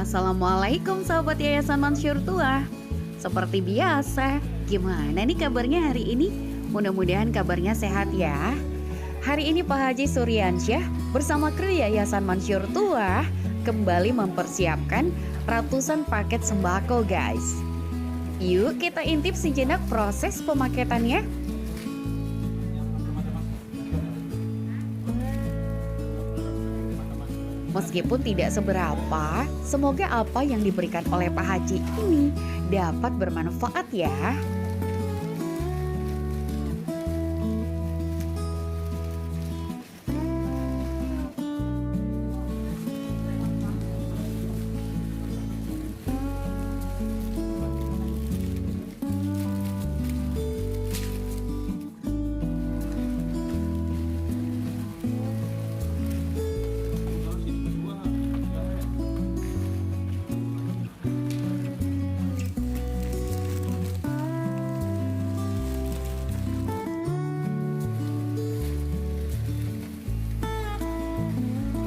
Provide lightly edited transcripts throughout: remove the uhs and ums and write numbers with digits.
Assalamualaikum sahabat Yayasan Mansyur Tua. Seperti biasa, gimana nih kabarnya hari ini? Mudah-mudahan kabarnya sehat ya. Hari ini Pak Haji Suryansyah bersama kru Yayasan Mansyur Tua kembali mempersiapkan ratusan paket sembako guys. Yuk kita intip sejenak proses pemaketannya. Meskipun tidak seberapa, semoga apa yang diberikan oleh Pak Haji ini dapat bermanfaat ya.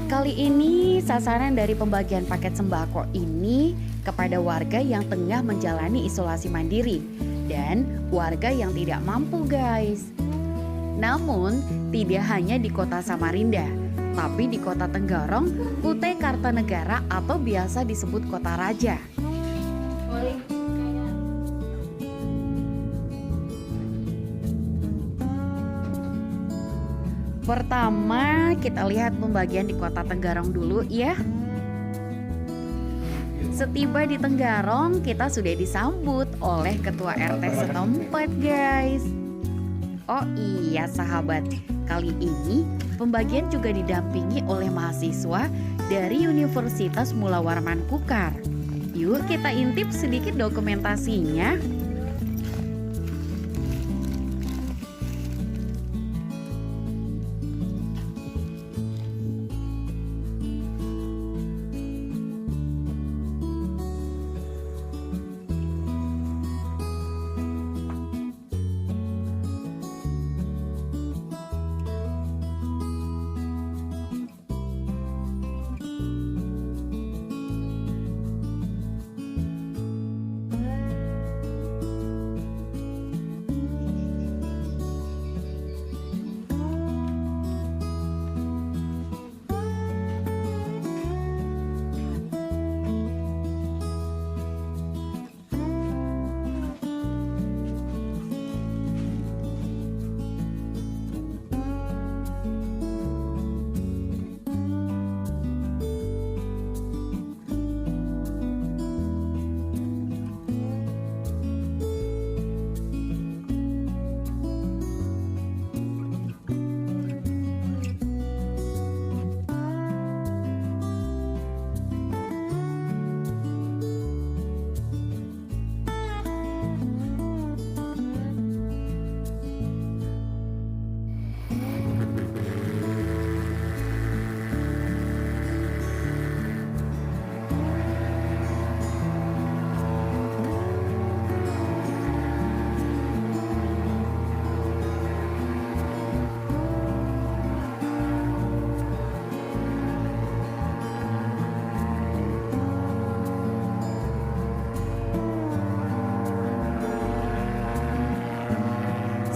Kali ini sasaran dari pembagian paket sembako ini kepada warga yang tengah menjalani isolasi mandiri dan warga yang tidak mampu guys. Namun tidak hanya di kota Samarinda, tapi di kota Tenggarong, Kutai Kartanegara atau biasa disebut Kota Raja. Pertama, kita lihat pembagian di Kota Tenggarong dulu ya. Setiba di Tenggarong, kita sudah disambut oleh Ketua RT setempat, guys. Oh iya, sahabat. Kali ini pembagian juga didampingi oleh mahasiswa dari Universitas Mula Warman Kukar. Yuk kita intip sedikit dokumentasinya.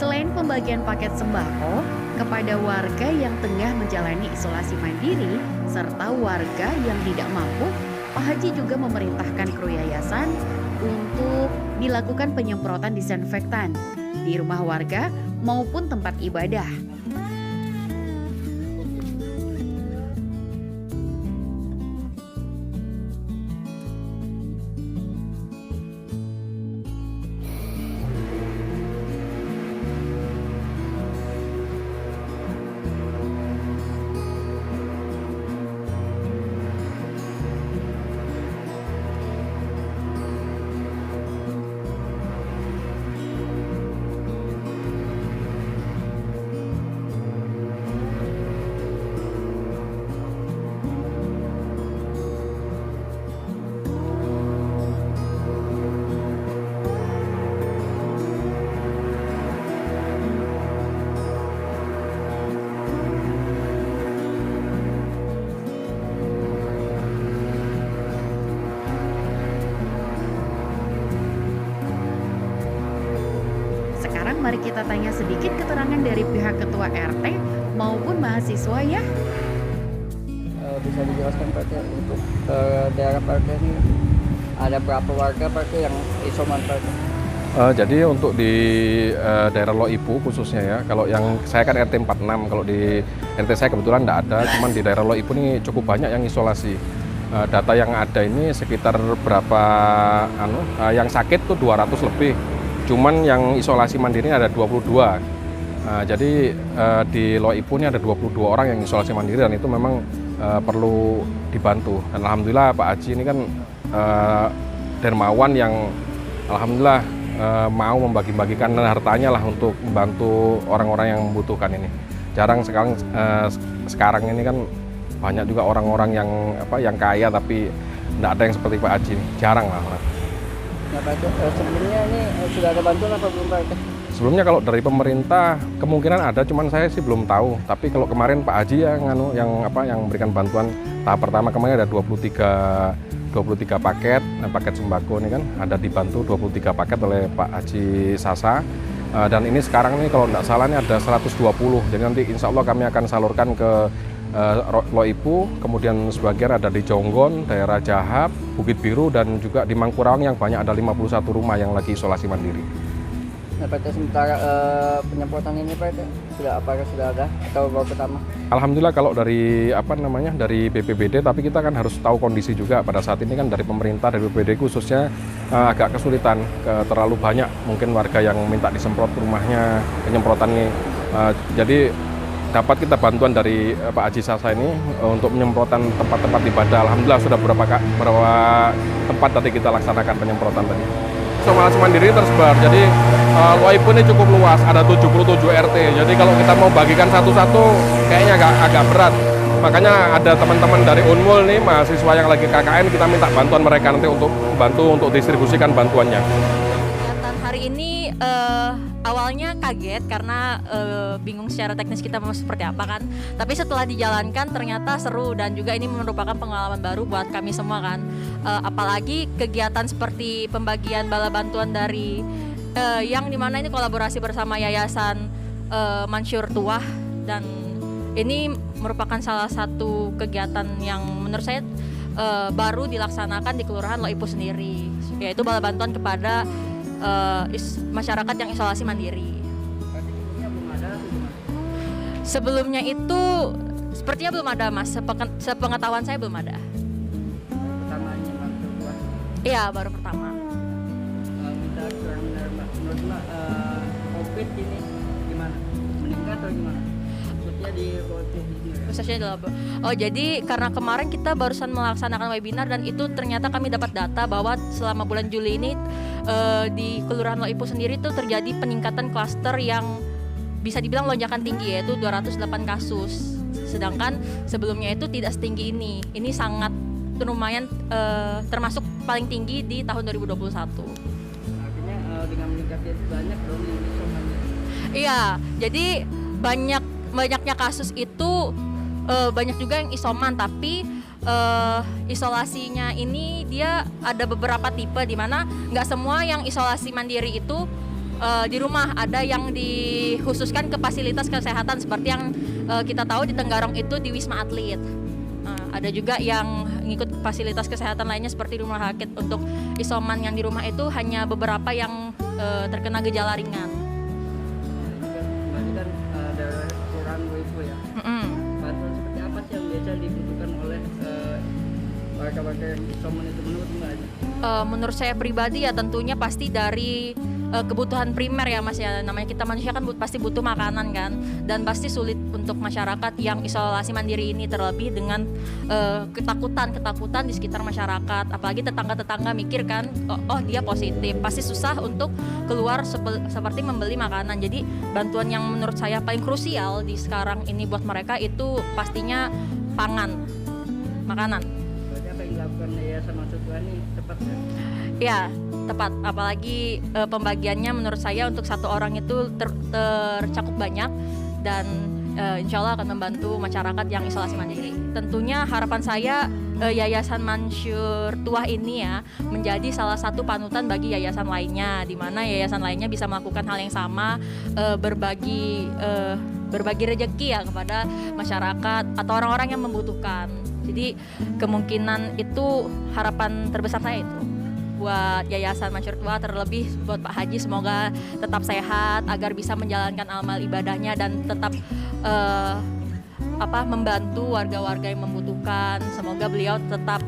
Selain pembagian paket sembako kepada warga yang tengah menjalani isolasi mandiri serta warga yang tidak mampu, Pak Haji juga memerintahkan kru yayasan untuk dilakukan penyemprotan disinfektan di rumah warga maupun tempat ibadah. kita tanya sedikit keterangan dari pihak ketua RT maupun mahasiswa ya. Bisa dijelaskan Pak RT untuk daerah Pak RT ini ada berapa warga Pak RT yang isoman Pak RT? Jadi untuk di daerah Loipu khususnya ya, kalau yang saya kan RT 46, kalau di RT saya kebetulan tidak ada, cuman di daerah Loipu ini cukup banyak yang isolasi. Data yang ada ini sekitar berapa, yang sakit tuh 200 lebih, cuman yang isolasi mandiri ada 22. Jadi di Loipu ini ada 22 orang yang isolasi mandiri dan itu memang perlu dibantu. Dan alhamdulillah Pak Haji ini kan dermawan yang alhamdulillah mau membagi-bagikan hartanya lah untuk membantu orang-orang yang membutuhkan ini. Jarang sekali sekarang ini kan banyak juga orang-orang yang kaya tapi tidak ada yang seperti Pak Haji ini. Jarang lah. Nah Pak RT, sebelumnya ini sudah ada bantuan apa belum Pak RT? Sebelumnya kalau dari pemerintah kemungkinan ada, cuman saya sih belum tahu. Tapi kalau kemarin Pak Haji yang memberikan bantuan tahap pertama kemarin ada 23 paket sembako ini kan ada dibantu 23 paket oleh Pak Haji Sasa. Dan ini sekarang nih kalau tidak salah ini ada 120. Jadi nanti insya Allah kami akan salurkan ke Loipu, kemudian sebagian ada di Jonggon, daerah Jahap, Bukit Biru, dan juga di Mangkurawang yang banyak ada 51 rumah yang lagi isolasi mandiri. Nah Pak RT, sementara penyemprotan ini Pak RT apakah sudah ada atau baru pertama? Alhamdulillah kalau dari dari BPBD, tapi kita kan harus tahu kondisi juga pada saat ini kan dari pemerintah, dari BPBD khususnya agak kesulitan, terlalu banyak mungkin warga yang minta disemprot rumahnya, penyemprotan ini. Jadi dapat kita bantuan dari Pak Haji Sasa ini untuk penyemprotan tempat-tempat ibadah. Alhamdulillah sudah beberapa tempat tadi kita laksanakan penyemprotan tadi. Isolasi mandiri tersebar, jadi Loipu ini cukup luas, ada 77 RT. Jadi kalau kita mau bagikan satu-satu kayaknya agak berat. Makanya ada teman-teman dari Unmul nih, mahasiswa yang lagi KKN, kita minta bantuan mereka nanti untuk bantu untuk distribusikan bantuannya. Kegiatan hari ini awalnya kaget karena bingung secara teknis kita mau seperti apa kan. Tapi setelah dijalankan ternyata seru dan juga ini merupakan pengalaman baru buat kami semua kan. Apalagi kegiatan seperti pembagian bala bantuan dari yang dimana ini kolaborasi bersama Yayasan Mansur Tuah, dan ini merupakan salah satu kegiatan yang menurut saya baru dilaksanakan di Kelurahan Loipu sendiri, yaitu bala bantuan kepada masyarakat yang isolasi mandiri. Sebelumnya itu sepertinya belum ada Mas, sepengetahuan saya belum ada. Iya, baru pertama. Menurut Mbak, COVID ini gimana? Meningkat atau gimana? Khususnya di Loipu ini. Khususnya di Loipu. Oh, jadi karena kemarin kita barusan melaksanakan webinar dan itu ternyata kami dapat data bahwa selama bulan Juli ini di Kelurahan Loipu sendiri itu terjadi peningkatan klaster yang bisa dibilang lonjakan tinggi, yaitu 208 kasus. Sedangkan sebelumnya itu tidak setinggi ini. Ini sangat lumayan termasuk paling tinggi di tahun 2021. Artinya dengan meningkatnya itu banyak dong yang isomannya. Iya, jadi banyaknya kasus itu banyak juga yang isoman, tapi isolasinya ini dia ada beberapa tipe di mana nggak semua yang isolasi mandiri itu di rumah, ada yang dikhususkan ke fasilitas kesehatan seperti yang kita tahu di Tenggarong itu di Wisma Atlet. Ada juga yang ngikut fasilitas kesehatan lainnya seperti rumah sakit. Untuk isoman yang di rumah itu hanya beberapa yang terkena gejala ringan. Berarti kan daerah Kelurahan Loipu ya. Bantuan seperti apa sih yang biasa dibutuhkan oleh warga-warga yang isoman itu menurut Mbak? Menurut saya pribadi ya tentunya pasti dari kebutuhan primer ya Mas ya, namanya kita manusia kan pasti butuh makanan kan, dan pasti sulit untuk masyarakat yang isolasi mandiri ini, terlebih dengan ketakutan di sekitar masyarakat, apalagi tetangga-tetangga mikir kan oh dia positif, pasti susah untuk keluar seperti membeli makanan. Jadi bantuan yang menurut saya paling krusial di sekarang ini buat mereka itu pastinya makanan. Berarti apa yang dilakukan Yayasan Mansur Tuah ini tepat ya? Ya, tepat. Apalagi pembagiannya menurut saya untuk satu orang itu tercakup banyak dan insya Allah akan membantu masyarakat yang isolasi mandiri. Tentunya harapan saya Yayasan Mansur Tuah ini ya menjadi salah satu panutan bagi yayasan lainnya, di mana yayasan lainnya bisa melakukan hal yang sama, berbagi rezeki ya kepada masyarakat atau orang-orang yang membutuhkan. Jadi kemungkinan itu harapan terbesar saya itu buat Yayasan Mansur Tuah, terlebih buat Pak Haji, semoga tetap sehat agar bisa menjalankan amal ibadahnya dan tetap membantu warga-warga yang membutuhkan. Semoga beliau tetap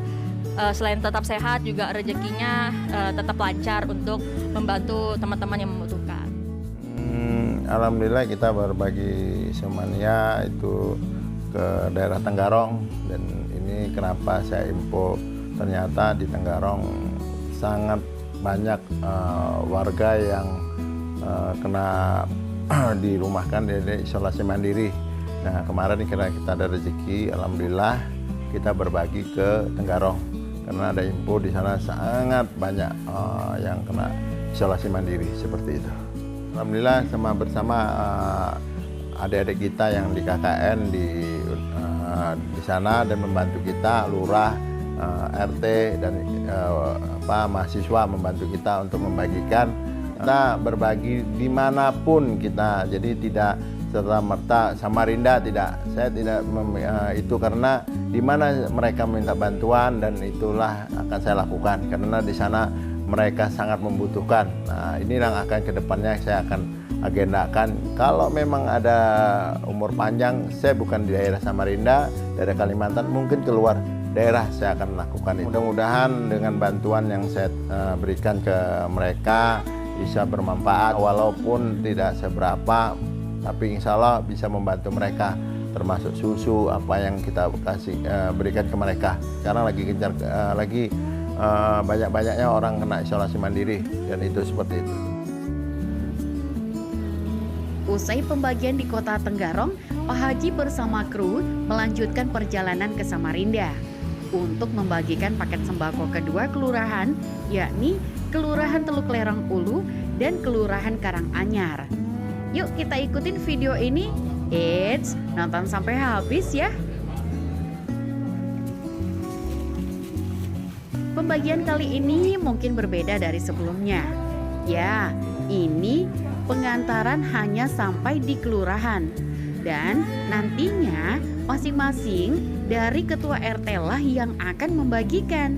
selain tetap sehat juga rezekinya tetap lancar untuk membantu teman-teman yang membutuhkan. Alhamdulillah kita berbagi semuanya itu ke daerah Tenggarong, dan ini kenapa saya info ternyata di Tenggarong sangat banyak warga yang kena dirumahkan di isolasi mandiri. Nah, kemarin kira kita ada rezeki, alhamdulillah kita berbagi ke Tenggarong karena ada info di sana sangat banyak yang kena isolasi mandiri seperti itu. Alhamdulillah bersama adik-adik kita yang di KKN di sana dan membantu kita, lurah, RT dan mahasiswa membantu kita untuk membagikan. Kita berbagi dimanapun kita, jadi tidak serta-merta Samarinda, tidak. Saya tidak itu karena di mana mereka minta bantuan dan itulah akan saya lakukan karena di sana mereka sangat membutuhkan. Nah, ini yang akan kedepannya saya akan agendakan. Kalau memang ada umur panjang, saya bukan di daerah Samarinda, daerah Kalimantan, mungkin keluar daerah saya akan melakukan itu. Mudah-mudahan dengan bantuan yang saya berikan ke mereka bisa bermanfaat, walaupun tidak seberapa, tapi insya Allah bisa membantu mereka, termasuk susu apa yang kita berikan ke mereka. Karena lagi banyak-banyaknya orang kena isolasi mandiri dan itu seperti itu. Usai pembagian di Kota Tenggarong, Pak Haji bersama kru melanjutkan perjalanan ke Samarinda untuk membagikan paket sembako kedua kelurahan, yakni Kelurahan Teluk Lerong Ulu dan Kelurahan Karanganyar. Yuk kita ikutin video ini. Eits, nonton sampai habis ya. Pembagian kali ini mungkin berbeda dari sebelumnya. Ya, ini pengantaran hanya sampai di kelurahan. Dan nantinya masing-masing dari ketua RT lah yang akan membagikan.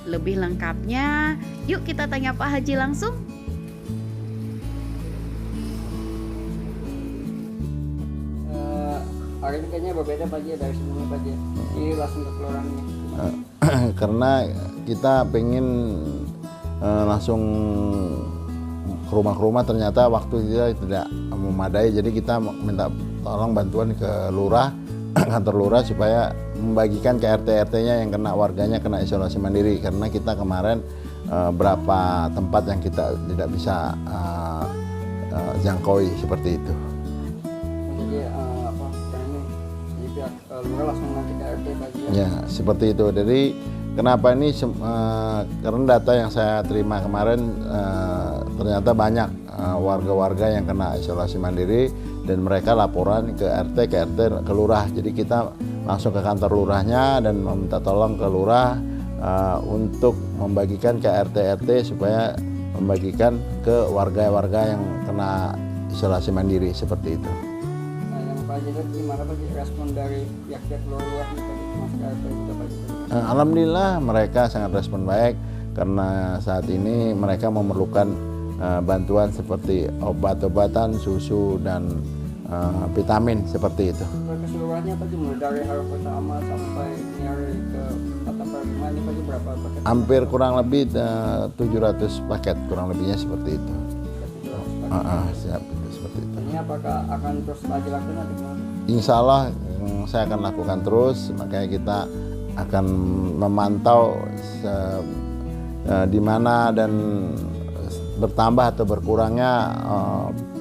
Lebih lengkapnya, yuk kita tanya Pak Haji langsung. Hari ini kayaknya berbeda Pak Haji dari sebelumnya Pak Haji. Ini langsung ke kelurahannya. Karena kita pengen langsung ke rumah-rumah, ternyata waktu kita tidak memadai, jadi kita minta tolong bantuan ke lurah, kantor lurah supaya membagikan ke RT-RT-nya yang kena, warganya kena isolasi mandiri, karena kita kemarin berapa tempat yang kita tidak bisa jangkaui seperti itu. Jadi pihak lurah langsung nanti ke RT Pak Haji. Ya, seperti itu. Jadi kenapa ini karena data yang saya terima kemarin ternyata banyak warga-warga yang kena isolasi mandiri dan mereka laporan ke RT, ke lurah. Jadi kita langsung ke kantor lurahnya dan meminta tolong ke lurah untuk membagikan ke RT supaya membagikan ke warga-warga yang kena isolasi mandiri seperti itu. Nah, yang Pak Haji lihat gimana Pak Haji respon dari pihak-pihak lurah termasuk RT juga Pak Haji? Alhamdulillah mereka sangat respon baik karena saat ini mereka memerlukan bantuan seperti obat-obatan, susu dan vitamin seperti itu. Keseluruhannya Pak Haji, mulai dari hari pertama sampai ini hari ke 4 ini Pak Haji berapa paket? Hampir kurang lebih 700 paket kurang lebihnya seperti itu. Siap, seperti itu. Ini apakah akan terus dilakukan atau gimana? Insya Allah saya akan lakukan terus, makanya kita akan memantau di mana dan bertambah atau berkurangnya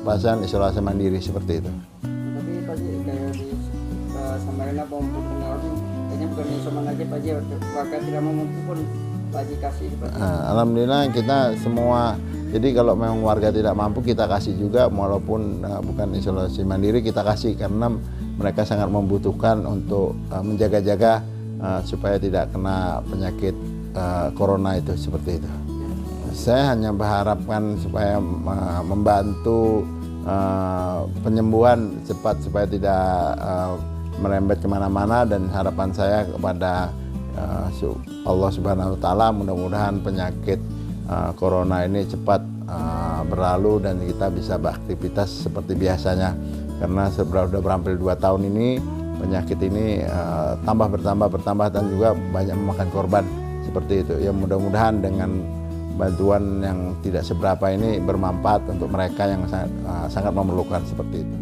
pasien isolasi mandiri seperti itu. Tapi Pak Haji kayak di Samarinda maupun Tenggarong kayaknya bukan isoman aja Pak Haji, warga tidak mampu pun Pak Haji kasih Pak Haji. Alhamdulillah kita semua, jadi kalau memang warga tidak mampu kita kasih juga, walaupun bukan isolasi mandiri kita kasih karena mereka sangat membutuhkan untuk menjaga-jaga supaya tidak kena penyakit corona itu seperti itu. Saya hanya berharapkan supaya membantu penyembuhan cepat supaya tidak merembet kemana-mana, dan harapan saya kepada Allah Subhanahu Wa Taala mudah-mudahan penyakit corona ini cepat berlalu dan kita bisa beraktivitas seperti biasanya, karena sudah hampir 2 tahun ini penyakit ini bertambah dan juga banyak memakan korban seperti itu. Ya mudah-mudahan dengan bantuan yang tidak seberapa ini bermanfaat untuk mereka yang sangat memerlukan seperti itu.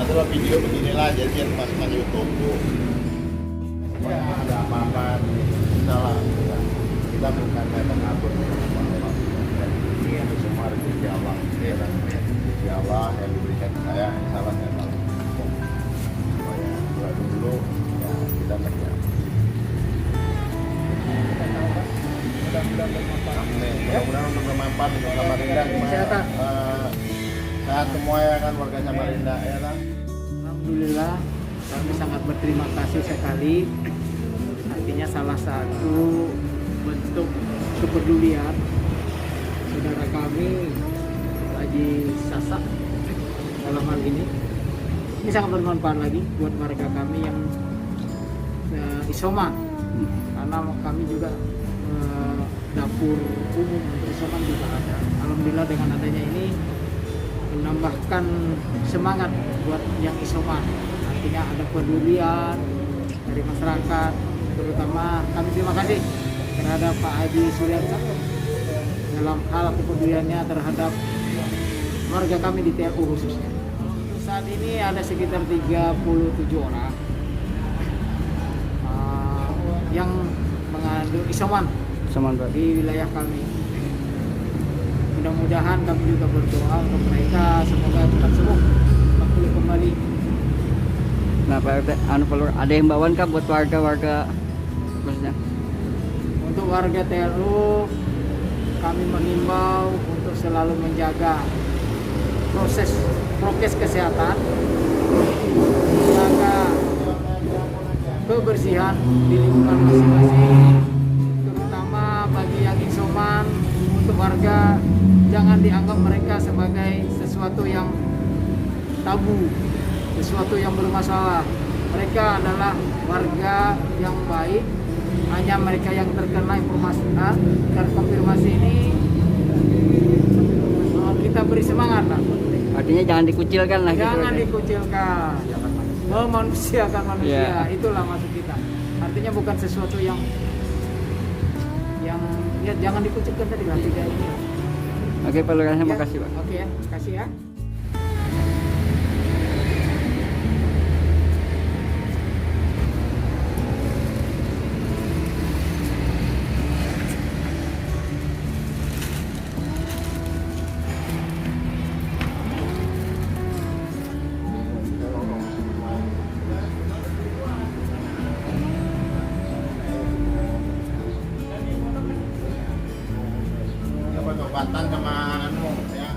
Adalah video beginilah jadi masukkan YouTube. Ya, ada apa-apa salah kita bukan datang akun semua rezeki Allah. Rezeki Allah yang diberikan saya, salah saya tahu. Dulu ya, kita kerja. Mudah-mudahan untuk bermanfaat untuk Samarinda. Sehat semua ya kan warga Samarinda ya kan. Alhamdulillah kami sangat berterima kasih sekali. Artinya salah satu bentuk kepedulian saudara kami Haji Sasa dalam hal ini sangat bermanfaat lagi buat warga kami yang isoman, karena kami juga dapur umum untuk isoman juga ada. Alhamdulillah dengan adanya ini menambahkan semangat buat yang isoman. Artinya ada pedulian dari masyarakat, terutama kami terima kasih terhadap Pak Haji Suryansa dalam hal kepeduliannya terhadap warga kami di TLU khususnya. Saat ini ada sekitar 37 orang yang mengandung isoman di wilayah kami. Mudah-mudahan kami juga berdoa untuk mereka semoga cepat sembuh, pulih kembali. Nah, Pak RT, ada himbauan kah buat warga-warga khususnya? Untuk warga TLU, kami mengimbau untuk selalu menjaga prokes kesehatan, menjaga kebersihan di lingkungan masing-masing, terutama bagi yang isoman. Untuk warga, jangan dianggap mereka sebagai sesuatu yang tabu, sesuatu yang bermasalah. Mereka adalah warga yang baik, hanya mereka yang terkena informasi terkonfirmasi ini kita beri semangat lah. Artinya jangan dikucilkan lah. Jangan dikucilkan, memanusiakan manusia, itulah maksud kita. Artinya bukan sesuatu yang ya jangan dikucilkan tadi lah, tidak ini. Oke, Pak Lurah, terima kasih, Pak. Oke ya, kasih ya. Batang sama ya.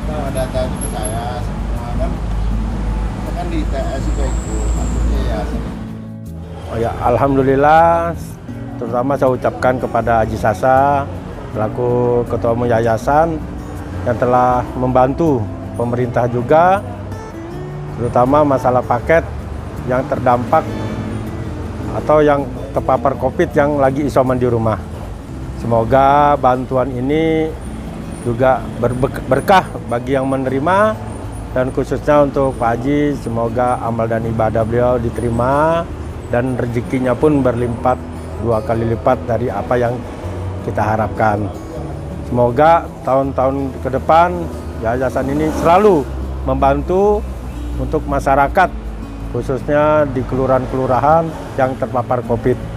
Nah, data itu saya semua kan di ITS juga ikut, maksudnya ya. Oh ya, alhamdulillah, terutama saya ucapkan kepada Haji Sasa selaku Ketua Umum Yayasan yang telah membantu pemerintah juga, terutama masalah paket yang terdampak atau yang terpapar COVID yang lagi isoman di rumah. Semoga bantuan ini juga berkah bagi yang menerima, dan khususnya untuk Pak Haji, semoga amal dan ibadah beliau diterima dan rezekinya pun berlipat 2 kali lipat dari apa yang kita harapkan. Semoga tahun-tahun ke depan yayasan ini selalu membantu untuk masyarakat, khususnya di kelurahan-kelurahan yang terpapar COVID.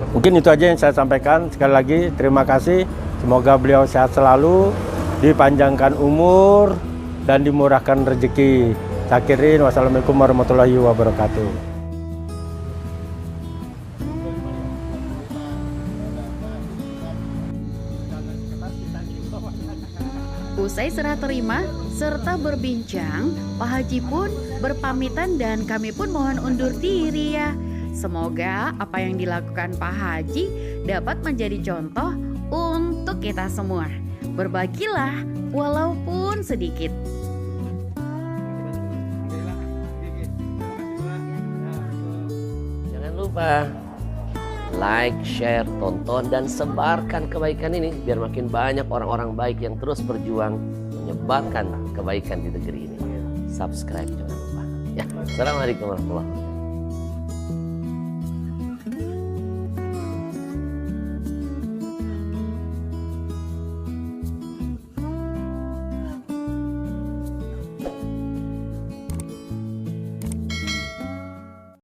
Mungkin itu aja yang saya sampaikan. Sekali lagi terima kasih. Semoga beliau sehat selalu, dipanjangkan umur, dan dimurahkan rezeki. Akhirin, wassalamualaikum warahmatullahi wabarakatuh. Usai serah terima serta berbincang, Pak Haji pun berpamitan dan kami pun mohon undur diri ya. Semoga apa yang dilakukan Pak Haji dapat menjadi contoh untuk kita semua. Berbagilah walaupun sedikit. Jangan lupa like, share, tonton, dan sebarkan kebaikan ini biar makin banyak orang-orang baik yang terus berjuang menyebarkan kebaikan di negeri ini. Subscribe jangan lupa. Ya, assalamualaikum warahmatullahi wabarakatuh.